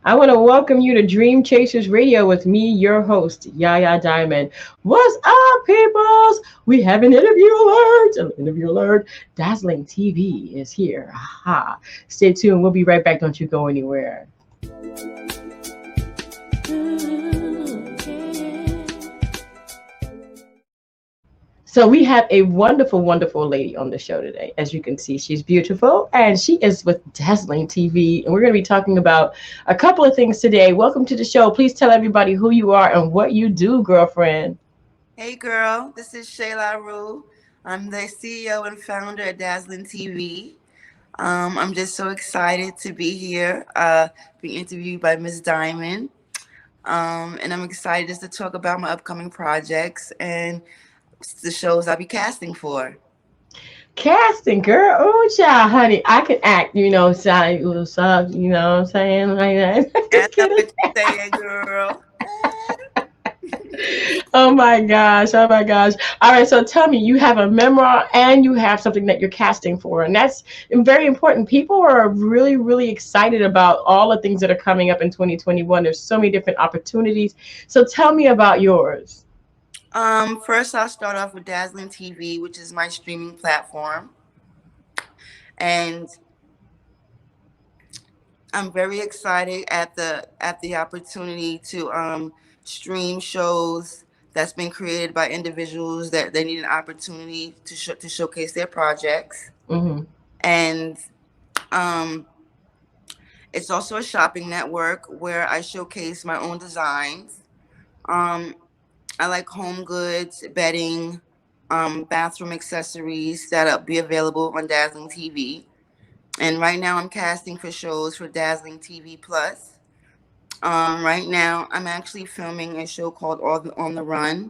I want to welcome you to Dream Chasers Radio with me, your host, Yaya Diamond. What's up, peoples? We have an interview alert. An interview alert. Dazzling TV is here. Aha. Stay tuned. We'll be right back. Don't you go anywhere. So we have a wonderful, wonderful lady on the show today. As you can see, she's beautiful and she is with Dazzling TV. And we're going to be talking about a couple of things today. Welcome to the show. Please tell everybody who you are and what you do, girlfriend. Hey girl, this is Chelarhue. I'm the CEO and founder at Dazzling TV. I'm just so excited to be here, being interviewed by Miss Diamond. And I'm excited just to talk about my upcoming projects and the shows I'll be casting for. Casting, girl. Oh, child, honey. I can act, sound a little soft, you know what I'm saying? Like that. Just That's what kidding. you saying, girl. Oh my gosh. Oh my gosh. All right. So tell me, you have a memoir and you have something that you're casting for. And that's very important. People are really, really excited about all the things that are coming up in 2021. There's so many different opportunities. So tell me about yours. First I'll start off with Dazzling TV, which is my streaming platform. And I'm very excited at the opportunity to stream shows that's been created by individuals that they need an opportunity to showcase their projects. Mm-hmm. And um, it's also a shopping network where I showcase my own designs. Um, I like home goods, bedding, bathroom accessories that'll be available on Dazzling TV. And right now I'm casting for shows for Dazzling TV Plus. Right now I'm actually filming a show called On the Run.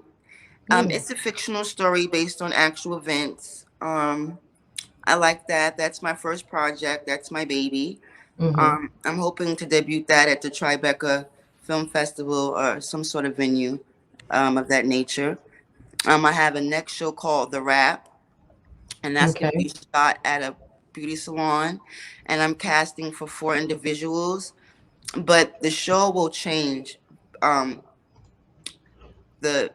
Mm. It's a fictional story based on actual events. I like that. That's my first project. That's my baby. Mm-hmm. I'm hoping to debut that at the Tribeca Film Festival or some sort of venue of that nature. I have a next show called The Wrap, and that's going to Okay. be shot at a beauty salon. And I'm casting for four individuals, but the show will change. Um, the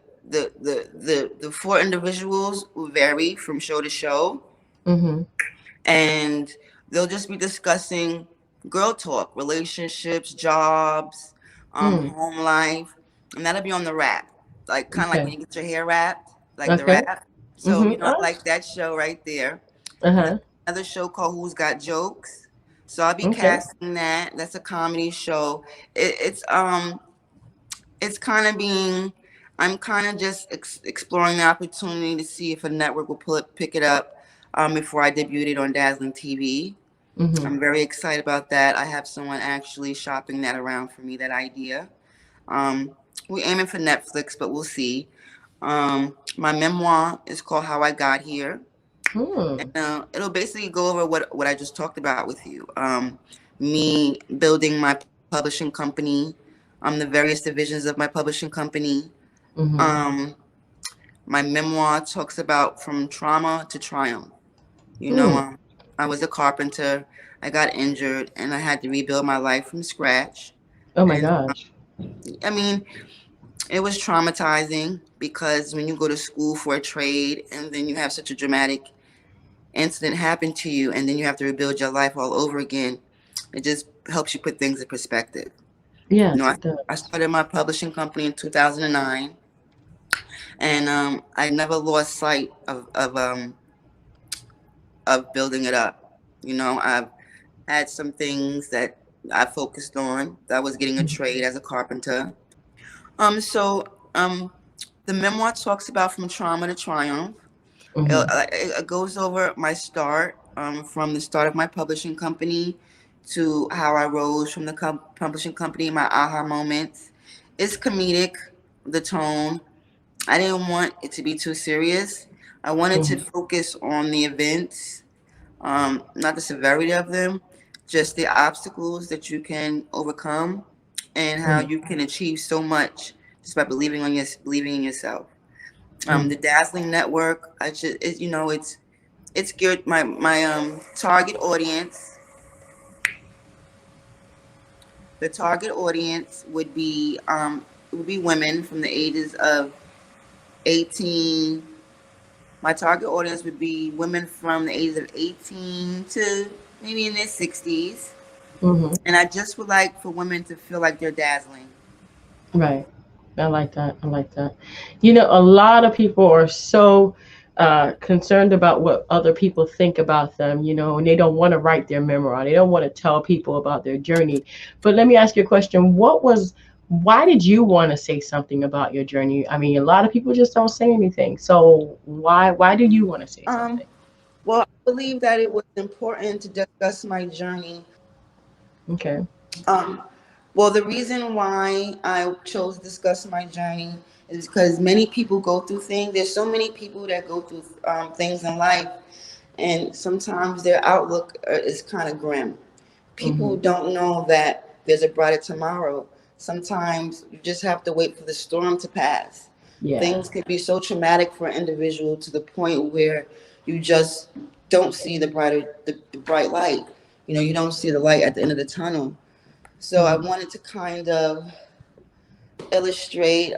four individuals will vary from show to show, Mm-hmm. and they'll just be discussing girl talk, relationships, jobs, Mm. home life, and that'll be on the wrap, like kind of like when Okay. you get your hair wrapped, like the Okay. wrap. So Mm-hmm. I like that show right there. And then Uh-huh. another show called Who's Got Jokes. So I'll be Okay. casting that. That's a comedy show. It's kind of being. I'm kind of just exploring the opportunity to see if a network will pick it up before I debut it on Dazzling TV. Mm-hmm. I'm very excited about that. I have someone actually shopping that around for me, that idea. Um, we're aiming for Netflix, but we'll see. My memoir is called How I Got Here. And Mm. it'll basically go over what I just talked about with you. Me building my publishing company, the various divisions of my publishing company. Mm-hmm. Um, my memoir talks about from trauma to triumph. You know, Mm. I was a carpenter. I got injured, and I had to rebuild my life from scratch. Oh my And gosh. I mean, it was traumatizing because when you go to school for a trade and then you have such a dramatic incident happen to you and then you have to rebuild your life all over again, it just helps you put things in perspective. You know, Yes, I, it I does. started my publishing company in 2009, and I never lost sight of building it up. You know, I've had some things that I focused on. I was getting a trade as a carpenter. So the memoir talks about from trauma to triumph. Mm-hmm. It goes over my start, from the start of my publishing company to how I rose from the publishing company, my aha moments. It's comedic, the tone. I didn't want it to be too serious. I wanted to Mm-hmm. focus on the events, not the severity of them, just the obstacles that you can overcome and how Mm. you can achieve so much just by believing in yourself. Mm. The Dazzling Network, it's geared my target audience The target audience would be women from the ages of 18. My target audience would be women from the ages of 18 to maybe in their 60s. Mm-hmm. And I just would like for women to feel like they're dazzling. Right. I like that. I like that. You know, a lot of people are so concerned about what other people think about them, you know, and they don't want to write their memoir. They don't want to tell people about their journey. But let me ask you a question. Why did you want to say something about your journey? I mean, a lot of people just don't say anything. So why did you want to say Um, something? well, I believe that it was important to discuss my journey. Okay. Um, well, the reason why I chose to discuss my journey is because many people go through things. There's so many people that go through things in life, and sometimes their outlook is kind of grim. People Mm-hmm. don't know that there's a brighter tomorrow. Sometimes you just have to wait for the storm to pass. Yeah. Things can be so traumatic for an individual to the point where you just don't see the bright light. You know, you don't see the light at the end of the tunnel. So I Mm-hmm. wanted to kind of illustrate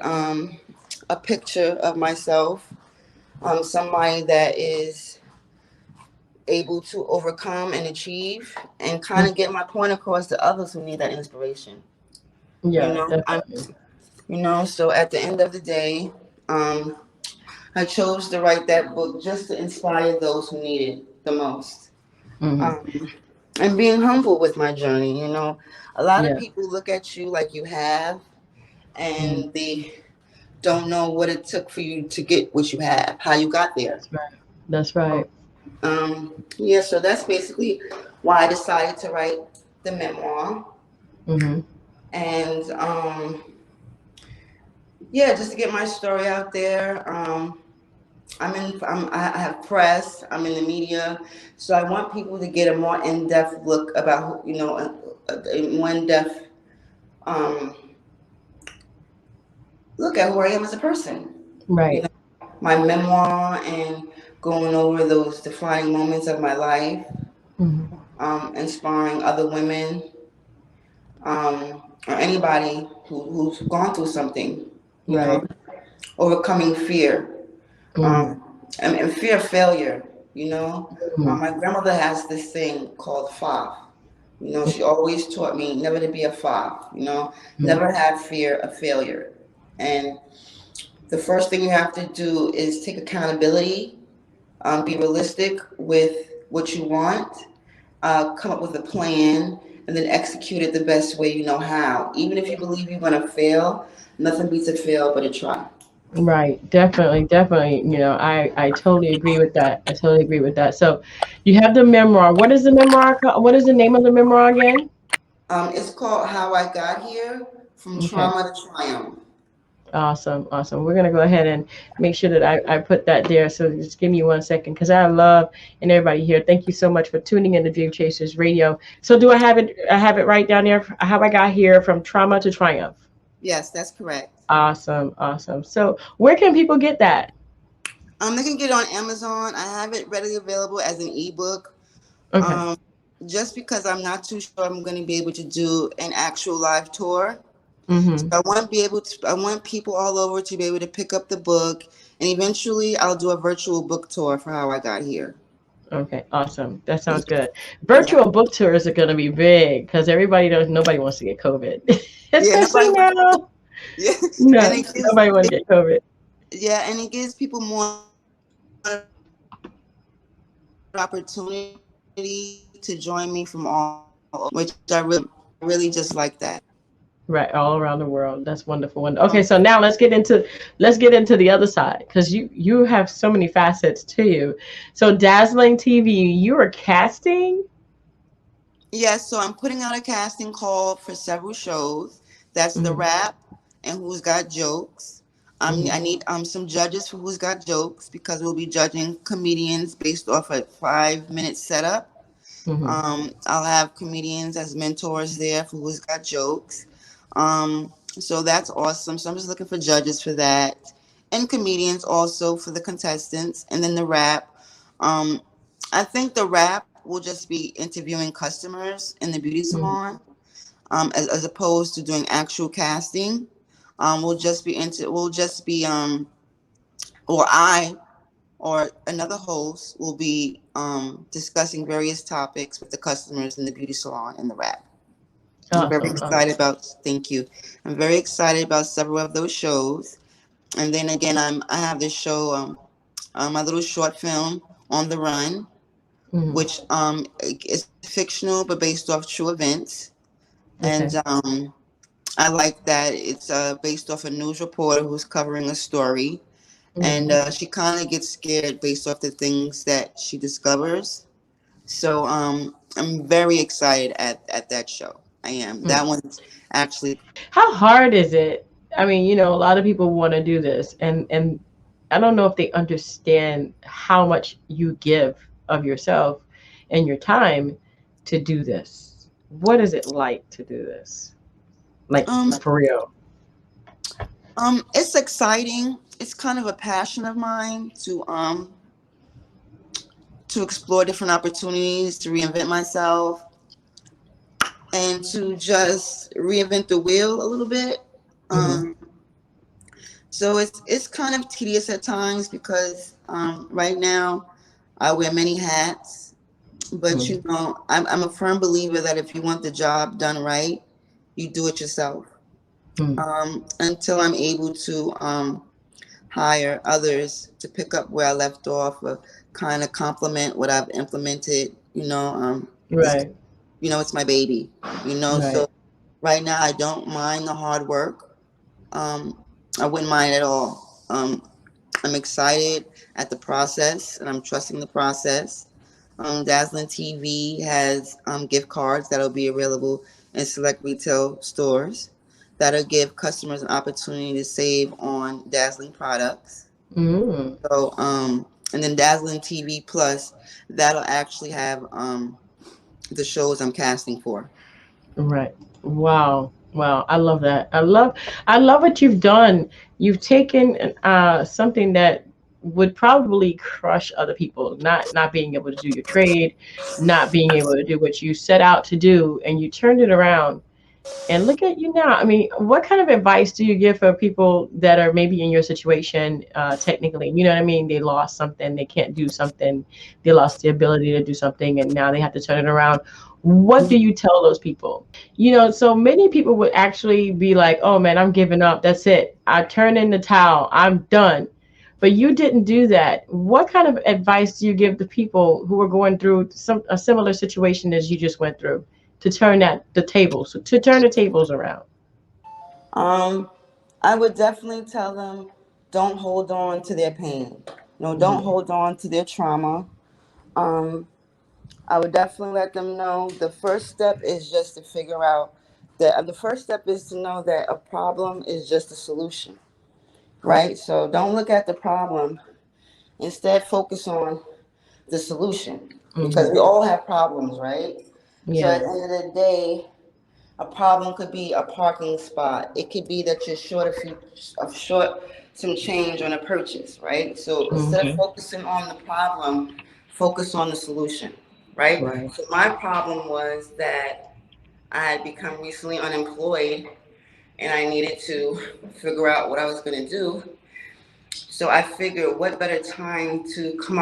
a picture of myself, somebody that is able to overcome and achieve, and kind of get my point across to others who need that inspiration. You Yeah, know, definitely. so at the end of the day, um, I chose to write that book just to inspire those who need it the most. Mm-hmm. Um, and being humble with my journey, a lot of Yeah. people look at you like you have, Mm-hmm. and they don't know what it took for you to get what you have, how you got there. That's right. That's right. Yeah, so that's basically why I decided to write the memoir. Mm-hmm. And yeah, just to get my story out there. I have press. I'm in the media, so I want people to get a more in-depth look about, a more in-depth um, look at who I am as a person. You Right. know, my memoir and going over those defining moments of my life, Mm-hmm. inspiring other women, or anybody who's gone through something, you know, Right. overcoming fear, Mm-hmm. and fear of failure. Mm-hmm. My grandmother has this thing called five. She always taught me never to be a five. Never have fear of failure. And the first thing you have to do is take accountability, be realistic with what you want, come up with a plan, and then execute it the best way you know how. Even if you believe you're going to fail, nothing beats a fail but a try. Right. Definitely. Definitely. You know, I totally agree with that. I totally agree with that. So, you have the memoir. What is the memoir called? What is the name of the memoir again? It's called How I Got Here From Okay. Trauma to Triumph. Awesome. Awesome. We're gonna go ahead and make sure that I put that there. So just give me 1 second, because I love, and everybody here. Thank you so much for tuning in to Dream Chasers Radio. So do I have it? I have it right down there. How I got here from trauma to triumph. Yes, that's correct. Awesome. Awesome. So where can people get that? They can get it on Amazon. I have it readily available as an ebook. Okay. Um, just because I'm not too sure I'm going to be able to do an actual live tour. So Mm-hmm. I want people all over to be able to pick up the book, and eventually I'll do a virtual book tour for How I Got Here. Okay. Awesome. That Yeah, sounds good. yeah, Virtual book tours are gonna be big because everybody knows nobody wants to get COVID, yeah. especially Nobody, now. yeah, and No, nobody want to get COVID. it gives people more opportunity to join me from all over, which I really just like that. Right, all around the world. That's wonderful. Okay, so now let's get into the other side, because you have so many facets to you. So Dazzling TV, you are casting. Yes, so I'm putting out a casting call for several shows. That's the Hmm. rap and Who's Got Jokes. Hmm. I need some judges for Who's Got Jokes because we'll be judging comedians based off a 5 minute setup. Hmm. I'll have comedians as mentors there for Who's Got Jokes. So that's awesome. So I'm just looking for judges for that, and comedians also for the contestants, and then the rap. Um, I think the rap will just be interviewing customers in the beauty Hmm. salon. as opposed to doing actual casting. We'll just be or I or another host will be discussing various topics with the customers in the beauty salon and the wrap. I'm very Awesome. excited about. Thank you. I'm very excited about several of those shows. And then again, I have this show, my little short film On the Run, Mm-hmm. which is fictional but based off true events. And Okay. I like that it's based off a news reporter who's covering a story, and Mm-hmm. she kind of gets scared based off the things that she discovers. So I'm very excited at that show. I am. That one's actually. How hard is it? I mean, a lot of people want to do this, and I don't know if they understand how much you give of yourself and your time to do this. What is it like to do this? Like um for real? it's exciting. It's kind of a passion of mine to explore different opportunities, to reinvent myself, and to just reinvent the wheel a little bit. Mm-hmm. Um, so it's kind of tedious at times because right now I wear many hats. But Mm-hmm. I'm a firm believer that if you want the job done right, you do it yourself. Until I'm able to hire others to pick up where I left off, or kind of complement what I've implemented. It's Right. it's my baby. Right. So right now I don't mind the hard work. Um, I wouldn't mind at all. I'm excited at the process, and I'm trusting the process. Dazzling TV has gift cards that'll be available in select retail stores that'll give customers an opportunity to save on Dazzling products. Mm-hmm. So, and then Dazzling TV Plus, that'll actually have the shows I'm casting for. Right. Wow. Wow. I love that. I love what you've done. You've taken something that would probably crush other people, not being able to do your trade, not being able to do what you set out to do, and you turned it around. And look at you now. I mean, what kind of advice do you give for people that are maybe in your situation, technically? You know what I mean? They lost something, they can't do something, they lost the ability to do something, and now they have to turn it around. What do you tell those people? So many people would actually be like, oh man, I'm giving up. That's it. I turn in the towel. I'm done. But you didn't do that. What kind of advice do you give to people who are going through a similar situation as you just went through to turn to turn the tables around? Um, I would definitely tell them, don't hold on to their pain. No, don't Hmm. hold on to their trauma. Um, I would definitely let them know the first step is just to figure out that the first step is to know that a problem is just a solution, right? So don't look at the problem. Instead, focus on the solution because Hmm. we all have problems, right? So at the Yes. end of the day, a problem could be a parking spot. It could be that you're short some change on a purchase, right? So instead of Hmm. focusing on the problem, focus on the solution, right? Right. So my problem was that I had become recently unemployed and I needed to figure out what I was going to do. So I figured what better time to come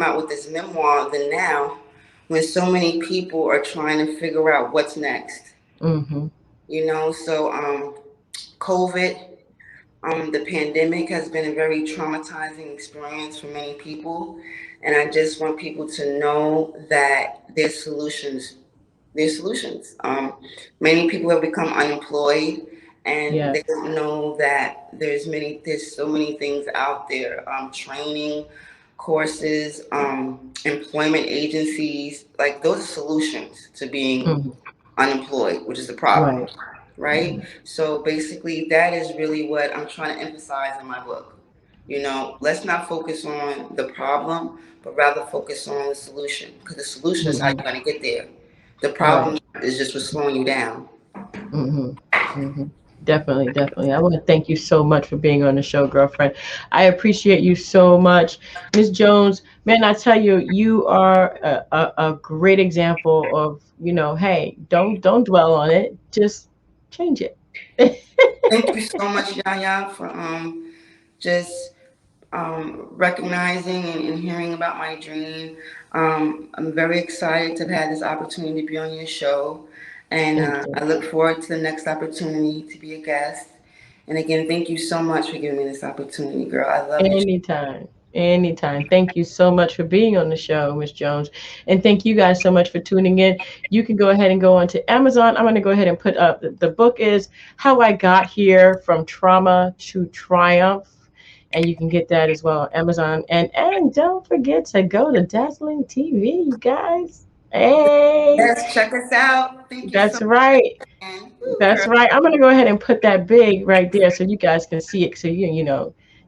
out with this memoir than now when so many people are trying to figure out what's next. Hmm. So COVID, the pandemic has been a very traumatizing experience for many people. And I just want people to know that there's solutions. There's solutions. Many people have become unemployed and they Yes. don't know that there's so many things out there. Training, courses, employment agencies, like those are solutions to being Hmm. unemployed, which is the problem, Right. right? Hmm. So basically, that is really what I'm trying to emphasize in my book. Let's not focus on the problem, but rather focus on the solution, because the solution is how Hmm. you're going to get there. The Right. problem is just what's slowing you down. Hmm. Hmm. Definitely, definitely. I want to thank you so much for being on the show, girlfriend. I appreciate you so much. Miss Jones, man, I tell you, you are a great example of, hey, don't dwell on it. Just change it. Thank you so much, Yaya, for just recognizing and hearing about my dream. I'm very excited to have had this opportunity to be on your show, and Thank you. I look forward to the next opportunity to be a guest. And again, thank you so much for giving me this opportunity, girl. I love your show. Anytime. Anytime. Thank you so much for being on the show, Miss Jones. And thank you guys so much for tuning in. You can go ahead and go onto Amazon. I'm going to go ahead and put up the book is How I Got Here from Trauma to Triumph. And you can get that as well on Amazon. And don't forget to go to Dazzling TV, you guys. Hey, Yes, check us out. Thank you so that's right. much. Woo, That's girl. right. I'm gonna go ahead and put that big right there so you guys can see it. So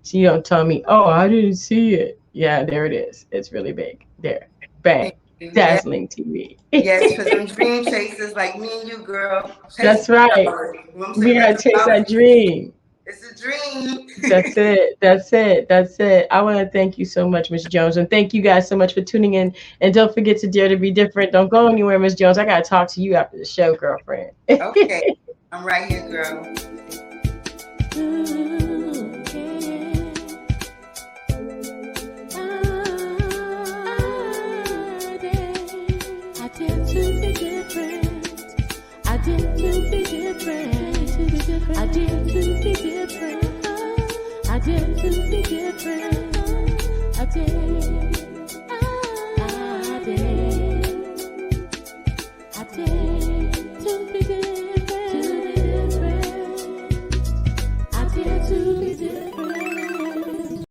so you don't tell me, oh, I didn't see it. Yeah, there it is. It's really big. There. Bang. Thank you. Yes, Dazzling TV. yes, for them dream chasers like me and you, girl. Chase That's the right. dollars. You know what I'm We saying? Let gotta the chase dollars that chase you. dream. It's a dream. That's it. That's it. That's it. I want to thank you so much, Miss Jones, and thank you guys so much for tuning in. And don't forget to dare to be different. Don't go anywhere, Miss Jones. I gotta talk to you after the show, girlfriend. Okay, I'm right here, girl. I did to be different. I did.